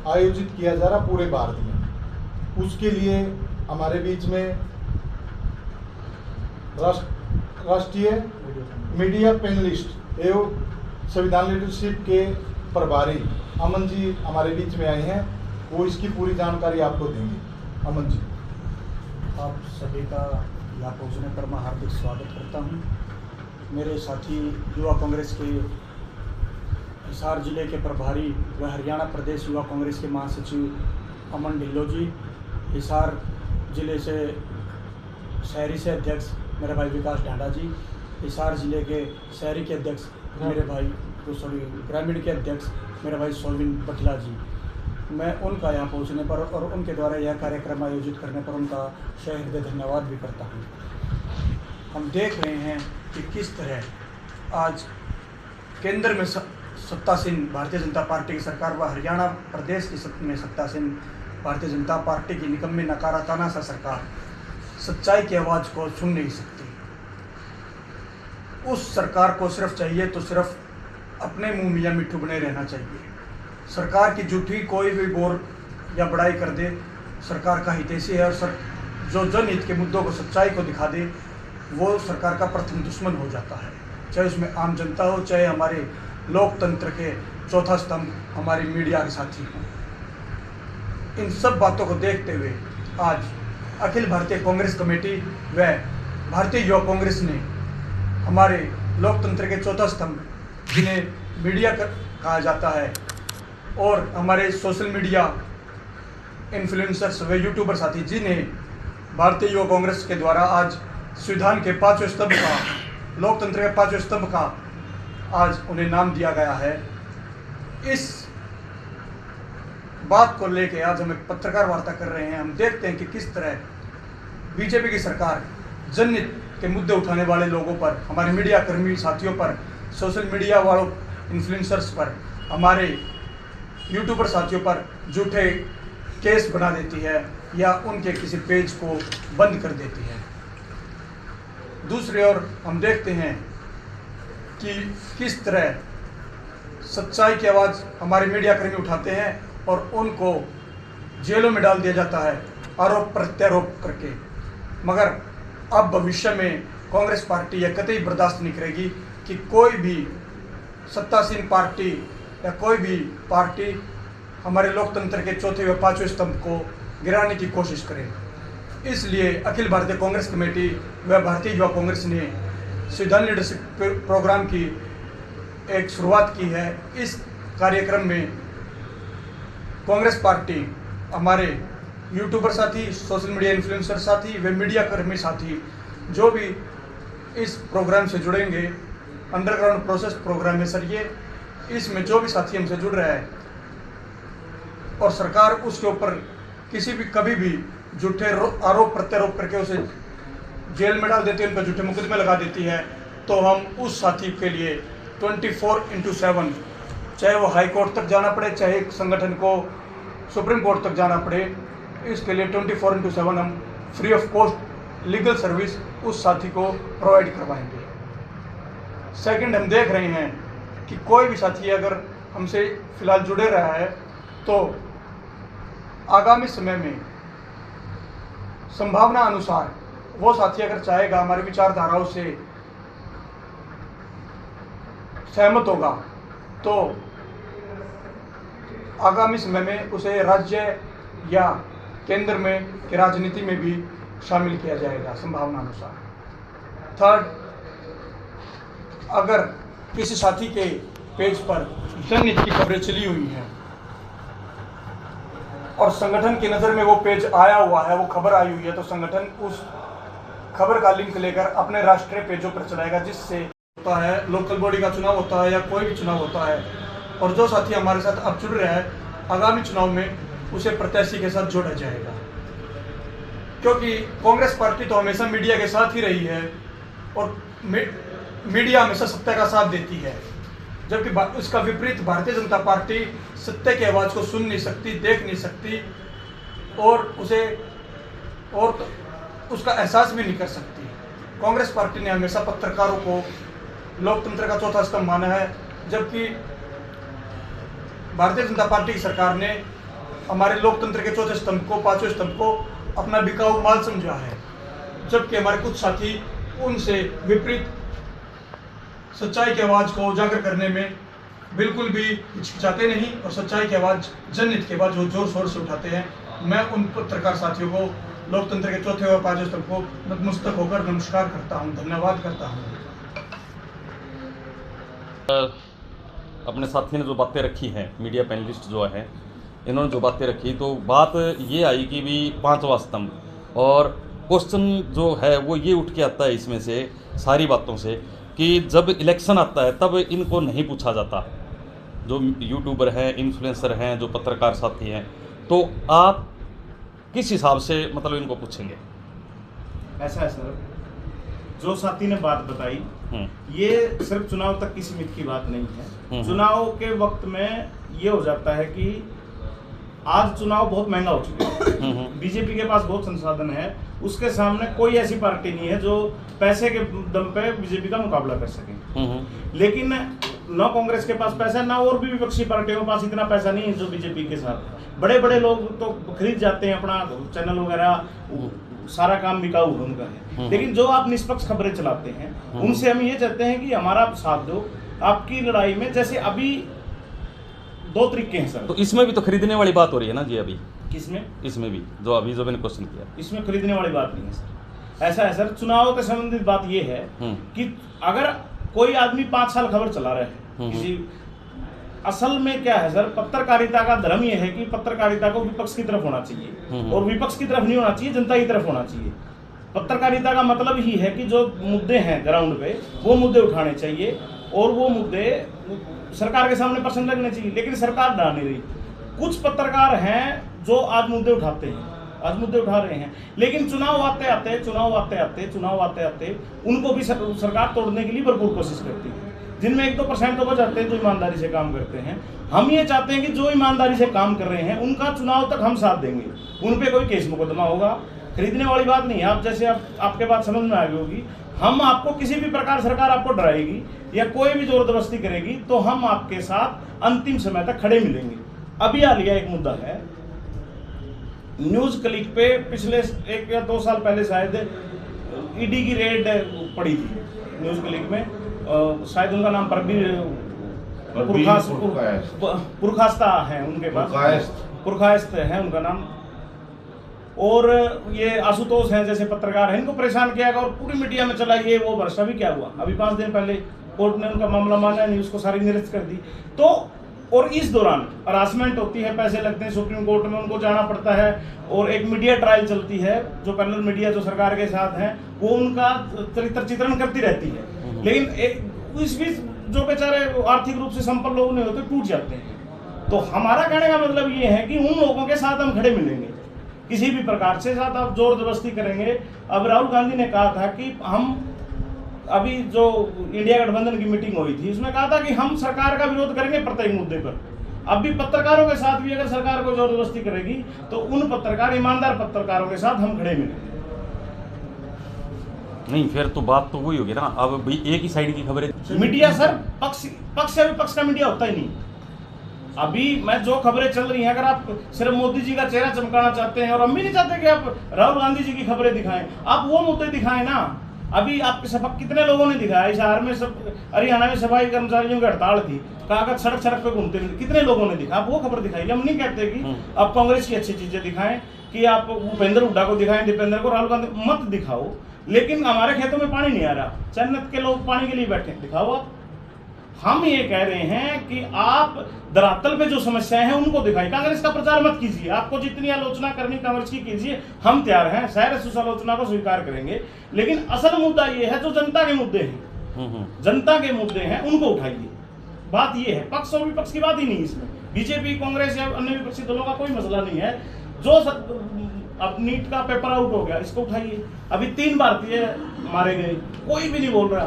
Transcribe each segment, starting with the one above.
आयोजित किया जा रहा पूरे भारत में। उसके लिए हमारे बीच में राष्ट्रीय मीडिया पैनलिस्ट एवं संविधान लीडरशिप के प्रभारी अमन जी हमारे बीच में आए हैं। वो इसकी पूरी जानकारी आपको देंगे। अमन जी, आप सभी का यहाँ पहुँचने पर मैं हार्दिक स्वागत करता हूँ। मेरे साथी युवा कांग्रेस के हिसार जिले के प्रभारी व हरियाणा प्रदेश युवा कांग्रेस के महासचिव अमन ढिल्लो जी, हिसार जिले से शहरी से अध्यक्ष मेरे भाई विकास ढांडा जी, हिसार जिले के शहरी के अध्यक्ष मेरे भाई ग्रामीण के अध्यक्ष मेरे भाई सोविन बटला जी, मैं उनका यहाँ पहुँचने पर और उनके द्वारा यह कार्यक्रम आयोजित करने पर उनका हृदय धन्यवाद भी करता हूँ। हम देख रहे हैं कि किस तरह आज केंद्र में सत्तासीन भारतीय जनता पार्टी की सरकार व हरियाणा प्रदेश की में सत्तासीन भारतीय जनता पार्टी की निकम्मी नकारात्मक सा सरकार सच्चाई की आवाज़ को सुन नहीं सकती। उस सरकार को सिर्फ चाहिए तो सिर्फ अपने मुंह मियाँ मिट्ठू बने रहना चाहिए। सरकार की झूठी कोई भी बोर या बड़ाई कर दे, सरकार का हितैषी है और जो जनहित के मुद्दों को सच्चाई को दिखा दे वो सरकार का प्रथम दुश्मन हो जाता है, चाहे उसमें आम जनता हो, चाहे हमारे लोकतंत्र के चौथा स्तंभ हमारी मीडिया के साथी हों। इन सब बातों को देखते हुए आज अखिल भारतीय कांग्रेस कमेटी व भारतीय युवा कांग्रेस ने हमारे लोकतंत्र के चौथा स्तंभ जिन्हें मीडिया कहा जाता है और हमारे सोशल मीडिया इन्फ्लुएंसर्स व यूट्यूबर साथी जिन्हें भारतीय युवा कांग्रेस के द्वारा आज संविधान के पांचवें स्तंभ का, लोकतंत्र के पांचवें स्तंभ का आज उन्हें नाम दिया गया है। इस बात को लेके आज हम एक पत्रकार वार्ता कर रहे हैं। हम देखते हैं कि किस तरह बीजेपी की सरकार जनहित के मुद्दे उठाने वाले लोगों पर, हमारे मीडिया कर्मी साथियों पर, सोशल मीडिया वालों इन्फ्लुएंसर्स पर, हमारे यूट्यूबर साथियों पर झूठे केस बना देती है या उनके किसी पेज को बंद कर देती है। दूसरी ओर हम देखते हैं कि किस तरह सच्चाई की आवाज़ हमारे मीडिया कर्मी उठाते हैं और उनको जेलों में डाल दिया जाता है आरोप प्रत्यारोप करके। मगर अब भविष्य में कांग्रेस पार्टी यह कतई बर्दाश्त नहीं करेगी कि कोई भी सत्तासीन पार्टी या कोई भी पार्टी हमारे लोकतंत्र के चौथे व पांचवें स्तंभ को गिराने की कोशिश करे। इसलिए अखिल भारतीय कांग्रेस कमेटी व भारतीय युवा कांग्रेस ने संविधान लीडरशिप प्रोग्राम की एक शुरुआत की है। इस कार्यक्रम में कांग्रेस पार्टी, हमारे यूट्यूबर साथी, सोशल मीडिया इन्फ्लुएंसर साथी व मीडिया कर्मी साथी जो भी इस प्रोग्राम से जुड़ेंगे, अंडरग्राउंड प्रोसेस प्रोग्राम है सर ये, इसमें जो भी साथी हमसे जुड़ रहा है और सरकार उसके ऊपर किसी भी कभी भी झूठे आरोप प्रत्यारोप करके उसे जेल में डाल देती है, उन पर झूठे मुकदमे लगा देती है, तो हम उस साथी के लिए 24/7 चाहे वो हाई कोर्ट तक जाना पड़े, चाहे संगठन को सुप्रीम कोर्ट तक जाना पड़े, इसके लिए 24/7 हम free of cost legal service उस साथी को प्रोवाइड करवाएंगे। सेकंड, हम देख रहे हैं कि कोई भी साथी अगर हमसे फिलहाल जुड़े रहा है तो आगामी समय में संभावना अनुसार वो साथी अगर चाहेगा, हमारी विचारधाराओं से सहमत होगा, तो आगामी समय में उसे राज्य या केंद्र में की राजनीति में भी शामिल किया जाएगा संभावना अनुसार। थर्ड, अगर किसी साथी के पेज पर जनहित की खबरें चली हुई हैं और संगठन की नज़र में वो पेज आया हुआ है, वो खबर आई हुई है, तो संगठन उस खबर का लिंक लेकर अपने राष्ट्रीय पेजों पर चलाएगा, जिससे होता है लोकल बॉडी का चुनाव होता है या कोई भी चुनाव होता है और जो साथी हमारे साथ अब जुड़ रहा है, आगामी चुनाव में उसे प्रत्याशी के साथ जोड़ा जाएगा। क्योंकि कांग्रेस पार्टी तो हमेशा मीडिया के साथ ही रही है और मीडिया हमेशा सत्य का साथ देती है, जबकि उसका विपरीत भारतीय जनता पार्टी सत्य की आवाज़ को सुन नहीं सकती, देख नहीं सकती और उसका एहसास भी नहीं कर सकती। कांग्रेस पार्टी ने हमेशा पत्रकारों को लोकतंत्र का चौथा स्तंभ माना है, जबकि भारतीय जनता पार्टी की सरकार ने हमारे लोकतंत्र के चौथे स्तंभ को, पांचवें स्तंभ को अपना बिकाऊ माल समझा है, जबकि हमारे कुछ साथी उनसे विपरीत सच्चाई की आवाज़ को उजागर करने में बिल्कुल भी हिचकिचाते नहीं और सच्चाई की आवाज़, जनहित की आवाज़ वो जोर शोर से उठाते हैं। मैं उन पत्रकार साथियों को, लोकतंत्र के चौथे और पांचवें स्तंभ को नतमस्तक होकर नमस्कार करता हूँ, धन्यवाद करता हूँ। अपने साथी ने जो बातें रखी हैं, मीडिया पैनलिस्ट जो है, इन्होंने जो बातें रखी, तो बात ये आई कि भी पांचवा स्तंभ, और क्वेश्चन जो है वो ये उठ के आता है इसमें से सारी बातों से कि जब इलेक्शन आता है तब इनको नहीं पूछा जाता, जो यूट्यूबर हैं, इन्फ्लुएंसर हैं, जो पत्रकार साथी हैं, तो आप किस हिसाब से मतलब इनको पूछेंगे? ऐसा है सर, जो साथी ने बात बताई ये सिर्फ चुनाव तक की सीमित की बात नहीं है। चुनाव के वक्त में ये हो जाता है कि आज चुनाव बहुत महंगा हो चुका है, बीजेपी के पास बहुत संसाधन है, उसके सामने कोई ऐसी पार्टी नहीं है जो पैसे के दम पे बीजेपी का मुकाबला कर सके। लेकिन न कांग्रेस के पास पैसा, ना और भी विपक्षी पार्टियों के पास इतना पैसा नहीं है जो बीजेपी के साथ। बड़े बड़े लोग तो खरीद जाते हैं अपना चैनल वगैरह, सारा काम बिकाऊ उनका है। लेकिन जो आप निष्पक्ष खबरें चलाते हैं उनसे हम ये चाहते हैं कि हमारा साथ दो आपकी लड़ाई में। जैसे अभी दो तरीके हैं सर, तो इसमें भी तो खरीदने वाली बात हो रही है ना जी अभी। किसमें? इसमें भी जो अभी जो मैंने क्वेश्चन किया, इसमें खरीदने वाली बात नहीं है सर। ऐसा है सर, चुनाव के संबंधित बात ये है कि अगर कोई आदमी 5 साल खबर चला रहा है किसी, असल में क्या है सर, पत्रकारिता का धर्म ये है कि पत्रकारिता को विपक्ष की तरफ होना चाहिए और विपक्ष की तरफ नहीं होना चाहिए, जनता की तरफ होना चाहिए। पत्रकारिता का मतलब ही है कि जो मुद्दे हैं ग्राउंड पे वो मुद्दे उठाने चाहिए और वो मुद्दे सरकार के सामने प्रश्न लगने चाहिए। लेकिन सरकार डाल नहीं रही। कुछ पत्रकार हैं जो आज मुद्दे उठाते हैं, आज मुद्दे उठा रहे हैं, लेकिन चुनाव आते आते उनको भी सरकार तोड़ने के लिए भरपूर कोशिश करती है, जिनमें 1-2% तो बच जाते हैं जो ईमानदारी से काम करते हैं। हम ये चाहते हैं कि जो ईमानदारी से काम कर रहे हैं उनका चुनाव तक हम साथ देंगे, उन पे कोई केस मुकदमा होगा, खरीदने वाली बात नहीं है। आप जैसे आपके बात समझ में आ गई होगी, हम आपको किसी भी प्रकार सरकार आपको डराएगी या कोई भी जोरदस्ती करेगी तो हम आपके साथ अंतिम समय तक खड़े मिलेंगे। अभी हालिया एक मुद्दा है, न्यूज क्लिक पे पिछले 1 या 2 साल पहले शायद ईडी की रेड पड़ी थी न्यूज क्लिक में, शायद उनका नाम पुरखास्ता है उनके पास, पुरखास्त है उनका नाम, और ये आशुतोष हैं जैसे पत्रकार हैं, इनको परेशान किया गया और पूरी मीडिया में चला ये वो वर्षा। भी क्या हुआ, अभी 5 दिन पहले कोर्ट ने उनका मामला माना नहीं, उसको सारी निरस्त कर दी। तो और इस दौरान हरासमेंट होती है, पैसे लगते हैं, सुप्रीम कोर्ट में उनको जाना पड़ता है और एक मीडिया ट्रायल चलती है, जो पैनल मीडिया जो सरकार के साथ है वो उनका चरित्र चित्रण करती रहती है। लेकिन इस बीच जो बेचारे आर्थिक रूप से संपन्न लोग नहीं होते टूट जाते हैं। तो हमारा कहने का मतलब ये है कि उन लोगों के साथ हम खड़े मिलेंगे, किसी भी प्रकार से साथ आप जोर जबरदस्ती करेंगे। अब राहुल गांधी ने कहा था कि हम अभी जो इंडिया गठबंधन की मीटिंग हुई थी उसमें कहा था कि हम सरकार का विरोध करेंगे प्रत्येक मुद्दे पर। अब भी पत्रकारों के साथ भी अगर सरकार को जोर जबरदस्ती करेगी तो उन पत्रकार, ईमानदार पत्रकारों के साथ हम खड़े मिलेंगे। नहीं, फिर तो बात तो वही होगी ना, अब भी एक ही साइड की खबरें। मीडिया सर पक्ष से विपक्ष का मीडिया होता ही नहीं। अभी मैं जो खबरें चल रही हैं, अगर आप सिर्फ मोदी जी का चेहरा चमकाना चाहते हैं, और हम भी नहीं चाहते कि आप राहुल गांधी जी की खबरें दिखाएं, आप वो मुद्दे दिखाएं ना। अभी आपके सबक कितने लोगों ने दिखाया, इस शहर में सब हरियाणा में सफाई कर्मचारियों की हड़ताल थी, कागज सड़क पे घूमते हुए कितने लोगों ने दिखा, आप वो खबर दिखाइए। हम नहीं कहते कि आप कांग्रेस की अच्छी चीजें दिखाएं, कि आप भूपेंद्र हुड्डा को दिखाएं, दीपेंद्र को, राहुल गांधी मत दिखाओ। लेकिन हमारे खेतों में पानी नहीं आ रहा, जन्नत के लोग पानी के लिए बैठे, दिखाओ आप। हम ये कह रहे हैं कि आप धरातल पे जो समस्याएं हैं उनको दिखाइए। कांग्रेस का प्रचार मत कीजिए, आपको जितनी आलोचना करनी कांग्रेस की कीजिए, हम तैयार हैं, शायद उस आलोचना को स्वीकार करेंगे। लेकिन असल मुद्दा ये है जो जनता के मुद्दे हैं, जनता के मुद्दे हैं उनको उठाइए। बात ये है, पक्ष और विपक्ष की बात ही नहीं इसमें, बीजेपी कांग्रेस या अन्य विपक्षी दलों का कोई मसला नहीं है। जो अब नीट का पेपर आउट हो गया, इसको उठाइए। अभी 3 भारतीय मारे गए, कोई भी नहीं बोल रहा,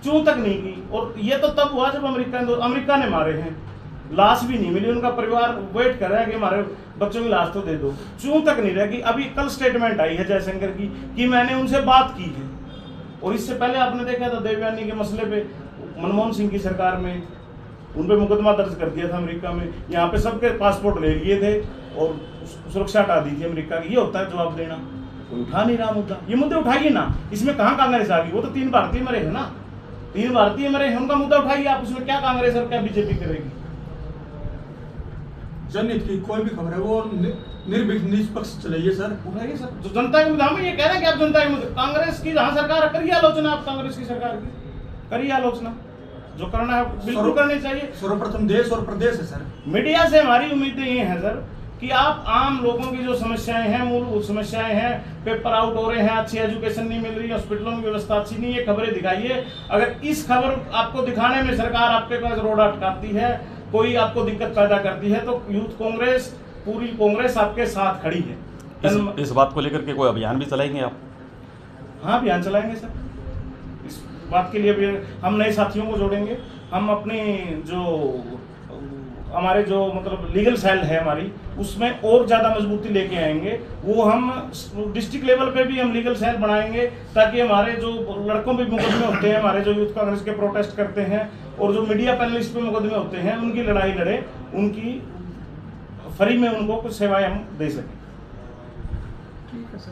चूं तक नहीं की। और ये तो तब हुआ जब अमेरिका ने मारे हैं, लाश भी नहीं मिली, उनका परिवार वेट कर रहा है कि हमारे बच्चों की लाश तो दे दो, चूं तक नहीं रहेगी। अभी कल स्टेटमेंट आई है जयशंकर की कि मैंने उनसे बात की है। और इससे पहले आपने देखा था देवयानी के मसले पे मनमोहन सिंह की सरकार में उन पे मुकदमा दर्ज कर दिया था अमेरिका में, यहाँ पे सबके पासपोर्ट ले लिए थे और सुरक्षा हटा दी थी अमेरिका की, ये होता है जवाब देना। कोई उठा नहीं रहा मुद्दा, ये मुद्दे उठाइए ना। इसमें कहाँ कांग्रेस आ गई? वो तो 3 भारतीय मरे हैं ना, 3 भारतीय मरे हैं, उनका मुद्दा उठाइए आप। उसमें क्या कांग्रेस और क्या बीजेपी करेगी? जनहित की कोई भी खबर है वो निर्भीक निष्पक्ष चलाइए सर। उठाइए सर, जो जनता के मुद्दा, हम ये कह रहे हैं कि आप जनता के मुद्दे, कांग्रेस की जहाँ सरकार है, करिए आलोचना आप कांग्रेस की सरकार की, करिए आलोचना, जो करना है बिल्कुल करनी चाहिए। सर्वप्रथम देश और प्रदेश है सर। मीडिया से हमारी उम्मीदें ये हैं सर कि आप आम लोगों की जो समस्याएं हैं, मूलभूत समस्याएं हैं, पेपर आउट हो रहे हैं, अच्छी एजुकेशन नहीं मिल रही, हॉस्पिटलों की व्यवस्था अच्छी नहीं है, खबरें दिखाइए। अगर इस खबर आपको दिखाने में सरकार आपके पास रोड अटकाती है, कोई आपको दिक्कत पैदा करती है, तो यूथ कांग्रेस, पूरी कांग्रेस आपके साथ खड़ी है। इस बात को लेकर के कोई अभियान भी चलाएंगे आप? हाँ, अभियान चलाएंगे सर। इस बात के लिए भी हम नए साथियों को जोड़ेंगे। हम अपनी जो हमारे जो मतलब लीगल सेल है हमारी, उसमें और ज़्यादा मजबूती लेके आएंगे। वो हम डिस्ट्रिक्ट लेवल पे भी हम लीगल सेल बनाएंगे, ताकि हमारे जो लड़कों पे मुकदमे होते हैं, हमारे जो यूथ कांग्रेस के प्रोटेस्ट करते हैं, और जो मीडिया पैनलिस्ट पे मुकदमे होते हैं, उनकी लड़ाई लड़े, उनकी फ्री में उनको कुछ सेवाएं हम दे सकें। ठीक है सर।